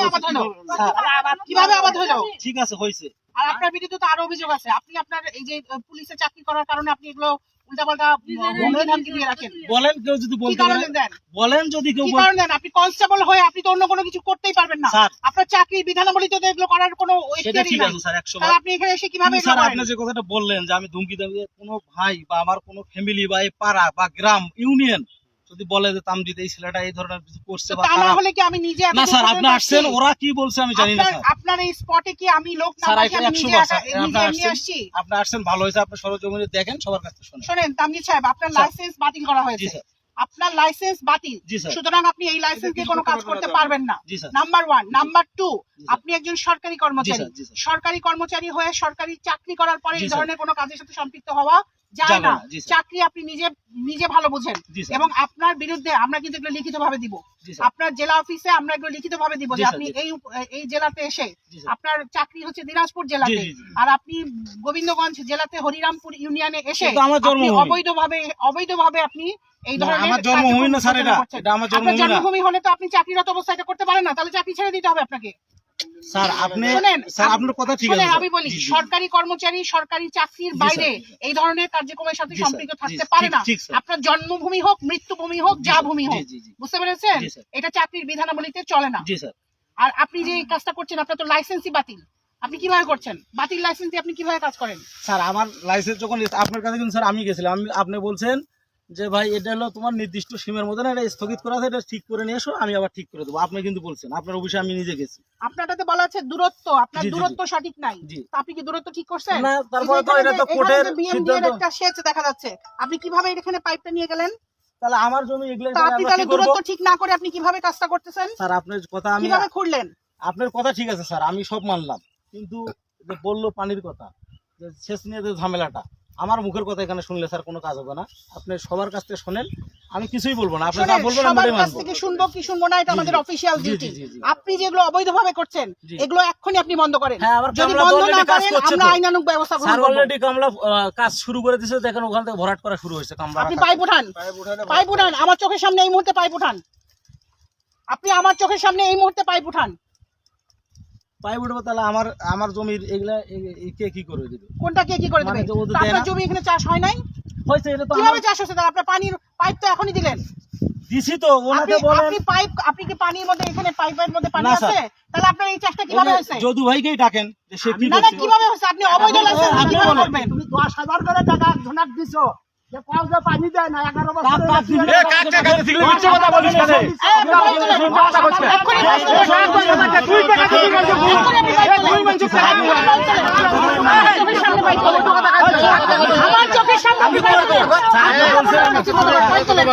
আবাদ হলো? কিভাবে আবাদ হলো? ঠিক আছে হয়েছে। আর আপনার বিরুদ্ধে তো আরো অভিযোগ আছে, আপনি আপনার এই যে পুলিশে চাকরি করার কারণে আপনি এগুলো উল্টাপাল্টা ধামকি দিয়ে রাখেন। বলেন কেউ যদি বলতে পারে, বলেন যদি কেউ কারণ দেন। আপনি কনস্টেবল হয়ে আপনি তো অন্য কোনো কিছু করতেই পারবেন না, আপনার চাকরির বিধানাবলী তো এগুলো করার কোনো ঠিক আছে স্যার 100 বার। আপনি এখানে এসে কিভাবে স্যার আপনি যে কথাটা বললেন যে আমি ধমকি দেব, কোনো ভাই বা আমার কোনো ফ্যামিলি বা এই পাড়া বা গ্রাম ইউনিয়ন যদি বলে যে তামজিদ এই ছেলেটা এই ধরনের কিছু করছে বা তাহলে কি আমি নিজে না স্যার আপনি আসছেন ওরা কি বলছে আমি জানি না স্যার। আপনার এই স্পটে কি আমি লোক না পাঠিয়ে আমি নিজে আসছি? আপনি আসছেন ভালো হয়েছে, আপনি সরজমিনে দেখেন, সবার কাছে শুনেন তামজিদ সাহেব, আপনার লাইসেন্স বাতিল করা হয়েছে, আপনার লাইসেন্স বাতিল, সুতরাং আপনি এই লাইসেন্স দিয়ে কোনো কাজ করতে পারবেন না। নাম্বার 1। নাম্বার 2, আপনি একজন সরকারি কর্মচারী, সরকারি কর্মচারী হয়ে সরকারি চাকরি করার পরে এই ধরনের কোনো কাজের সাথে সম্পৃক্ত হওয়া যায় না। চাকরি আপনি নিজে ভালো বুঝেন, এবং আপনার বিরুদ্ধে আমরা কিন্তু এগুলো লিখিত ভাবে দিব। আপনার জেলা অফিসে আমরা এগুলো লিখিত ভাবে দিব যে আপনি এই জেলাতে এসে, আপনার চাকরি হচ্ছে দিনাজপুর জেলাতে, আর আপনি গোবিন্দগঞ্জ জেলাতে হরিরামপুর ইউনিয়নে এসে অবৈধভাবে আপনি এই ধরনের জন্মভূমি হলে তো আপনি চাকরিরত অবস্থায় এটা করতে পারেন না, তাহলে চাকরি ছেড়ে দিতে হবে আপনাকে। স্যার আপনি স্যার আপনার কথা ঠিক আছে, আমি বলি সরকারি কর্মচারী সরকারি চাকরির বাইরে এই ধরনের কার্যক্রমের সাথে সম্পৃক্ত থাকতে পারে না। আপনার জন্মভূমি হোক, মৃত্যুভূমি হোক, যা ভূমি হোক, বুঝতে পেরেছেন? এটা চাকরির বিধানাবলীতে চলে না। আর আপনি যে এই কাজটা করছেন, আপনার তো লাইসেন্সই বাতিল। আপনি কিভাবে করছেন? বাতিল লাইসেন্স দিয়ে আপনি কিভাবে কাজ করেন? স্যার আমার লাইসেন্স যখন আপনার কাছে কিন্তু স্যার আমি গেছিলাম, আপনি বলছেন যে ভাই এটা হলো তোমার নির্দিষ্ট সীমার মধ্যে না, এটা স্থগিত করা আছে, এটা ঠিক করে নিয়ে এসো, আমি আবার ঠিক করে দেবো। আপনি কিন্তু বলছেন, আপনার অফিসে আমি নিজে গেছি। আপনারটাতে বলা আছে দূরত্ব, আপনার দূরত্ব সঠিক নাই, আপনি কি দূরত্ব ঠিক করছেন? না, তারপরে তো এটা তো কোর্টের সিদ্ধান্ত। একটা সেচ দেখা যাচ্ছে, আপনি কিভাবে এখানে পাইপটা নিয়ে গেলেন? তাহলে আমার জমি এগুলো আপনি তাহলে দূরত্ব ঠিক না করে আপনি কিভাবে কাজটা করতেছেন? স্যার আপনার কথা আমি কিভাবে খুঁড়লেন? আপনার কথা ঠিক আছে স্যার, আমি সব মানলাম, কিন্তু বললো পানির কথা, যে সেচ নিয়ে যে ঝামেলাটা, আমার মুখের কথা এখানে শুনলে স্যার কোনো কাজ হবে না। আপনি সবার কাছ থেকে শোনেন, আমি কিছুই বলবো না, আপনি যা বলবেন সবার কাছ থেকে শুনবো কি শুনবো না এটা আমাদের অফিশিয়াল ডিউটি। আপনি যেগুলো অবৈধভাবে করছেন এগুলো এক্ষুনি আপনি বন্ধ করেন। যদি বন্ধ না করেন আমরা আইনানুগ ব্যবস্থা গ্রহণ করব। স্যার অলরেডি কামলা কাজ শুরু করে দিয়েছে, দেখেন ওখান থেকে ভরাট করা শুরু হয়েছে কামলা। আপনি পাইপ উঠান আমার চোখের সামনে এই মুহূর্তে পাইপ উঠান, আপনি আমার চোখের সামনে এই মুহূর্তে পাইপ উঠান। পাইপ উঠবো, তাহলে আমার জমির এগুলা কে কি করে দিবে? কোনটা কে কি করে দিবে? আপনার জমি এখানে চাষ হয় নাই? হয়েছে, এটা তো কিভাবে চাষ হচ্ছে? তাহলে আপনার পানির পাইপ তো এখনই দিলেন। দিছি তো, ওনাকে বলেন আপনি কি পানির মধ্যে এখানে পাইপের মধ্যে পানি আছে? তাহলে আপনার এই চাষটা কিভাবে হয়েছে? যদু ভাইকেই ডাকেন যে সে কি করছে। না কিভাবে হয়েছে? আপনি অবৈধ লাইসেন্স কিভাবে করবেন? তুমি 10,000 করে টাকা ধনাক দিছো, যে কওজা পানি দেয় না 11 বছর। এ কাটতে কাটতে দিলে মিথ্যা কথা বলিস কেন? তুই টাকা দিবি না, তুই মানুষ খারাপ না। আমার চোখের সামনে আপনি বাইক তোলেন।